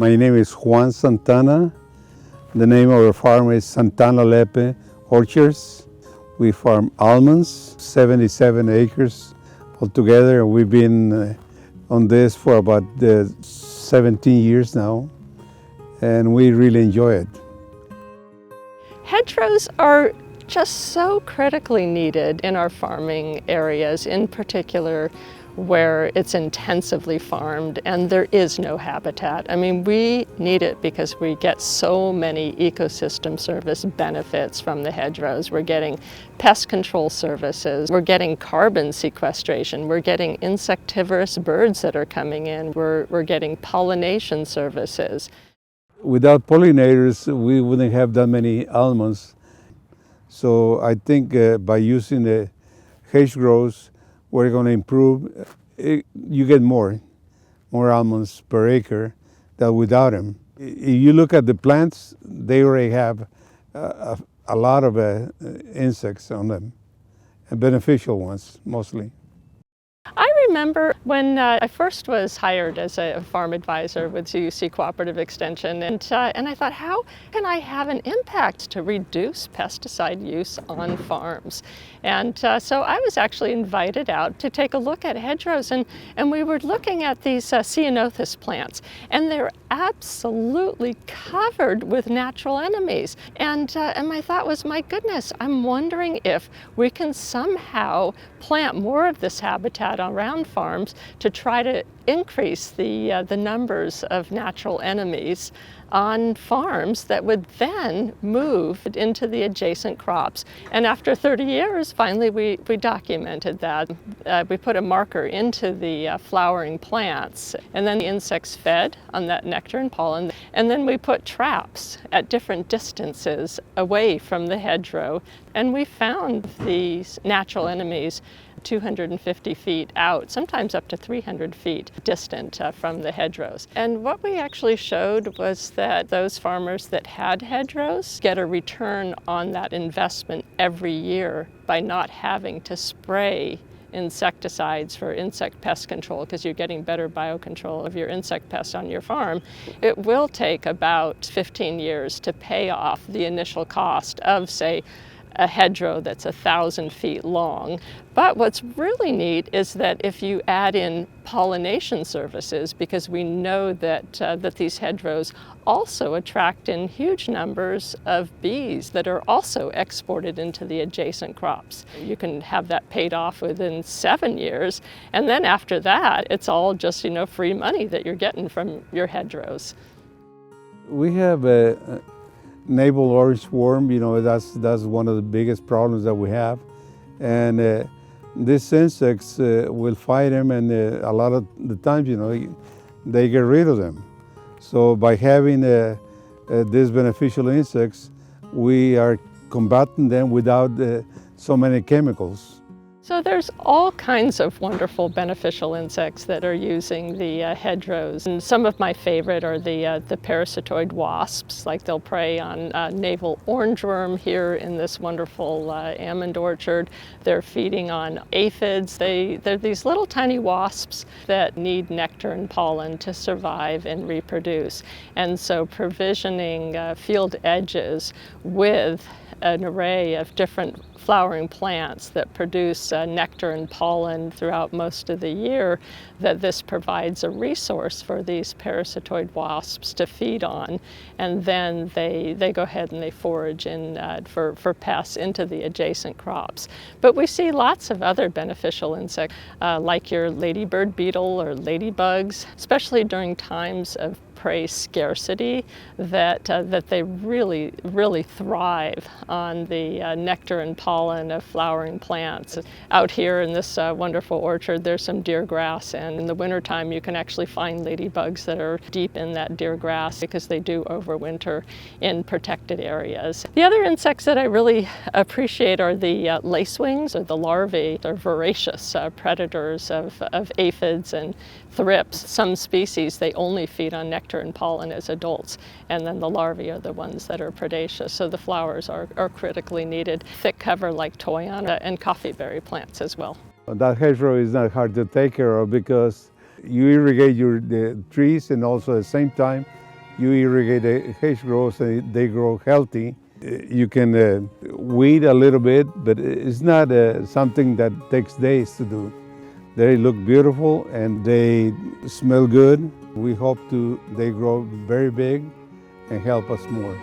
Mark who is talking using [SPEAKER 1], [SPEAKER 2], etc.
[SPEAKER 1] My name is Juan Santana. The name of our farm is Santana Lepe Orchards. We farm almonds, 77 acres altogether. We've been on this for about 17 years now, and we really enjoy it.
[SPEAKER 2] Hedgerows are just so critically needed in our farming areas, in particular where it's intensively farmed and there is no habitat. I mean, we need it because we get so many ecosystem service benefits from the hedgerows. We're getting pest control services, we're getting carbon sequestration, we're getting insectivorous birds that are coming in, we're getting pollination services.
[SPEAKER 1] Without pollinators, we wouldn't have that many almonds. So I think by using the hedgerows, we're going to improve. You get more almonds per acre than without them. If you look at the plants, they already have a lot of insects on them, and beneficial ones mostly.
[SPEAKER 2] I remember when I first was hired as a farm advisor with CUC Cooperative Extension, and I thought, how can I have an impact to reduce pesticide use on farms? And so I was actually invited out to take a look at hedgerows, and we were looking at these ceanothus plants, and they're absolutely covered with natural enemies. And my thought was, my goodness, I'm wondering if we can somehow plant more of this habitat around farms to try to increase the numbers of natural enemies on farms that would then move into the adjacent crops. And after 30 years, finally we documented that. We put a marker into the flowering plants, and then the insects fed on that nectar and pollen. And then we put traps at different distances away from the hedgerow. And we found these natural enemies 250 feet out, sometimes up to 300 feet distant from the hedgerows. And what we actually showed was that those farmers that had hedgerows get a return on that investment every year by not having to spray insecticides for insect pest control, because you're getting better biocontrol of your insect pests on your farm. It will take about 15 years to pay off the initial cost of, say, a hedgerow that's 1,000 feet long. But what's really neat is that if you add in pollination services, because we know that these hedgerows also attract in huge numbers of bees that are also exported into the adjacent crops. You can have that paid off within 7 years, and then after that, it's all just, free money that you're getting from your hedgerows.
[SPEAKER 1] We have a navel orange worm, that's one of the biggest problems that we have. And these insects will fight them, and a lot of the times, they get rid of them. So by having these beneficial insects, we are combating them without so many chemicals.
[SPEAKER 2] So there's all kinds of wonderful beneficial insects that are using the hedgerows. And some of my favorite are the parasitoid wasps, like they'll prey on navel orangeworm here in this wonderful almond orchard. They're feeding on aphids. They're these little tiny wasps that need nectar and pollen to survive and reproduce. And so provisioning field edges with an array of different flowering plants that produce nectar and pollen throughout most of the year, that this provides a resource for these parasitoid wasps to feed on, and then they go ahead and they forage in for pests into the adjacent crops. But we see lots of other beneficial insects like your ladybird beetle or ladybugs, especially during times of prey scarcity, that they really thrive on the nectar and pollen of flowering plants. Out here in this wonderful orchard, there's some deer grass, and in the wintertime you can actually find ladybugs that are deep in that deer grass because they do overwinter in protected areas. The other insects that I really appreciate are the lacewings, or the larvae. They're voracious predators of aphids and thrips. Some species, they only feed on nectar and pollen as adults, and then the larvae are the ones that are predaceous. So the flowers are critically needed. Thick cover like toyon and coffeeberry plants as well.
[SPEAKER 1] That hedgerow is not hard to take care of because you irrigate the trees, and also at the same time You irrigate the hedgerows and they grow healthy. You can weed a little bit, but it's not something that takes days to do. They look beautiful and they smell good. We hope they grow very big and help us more.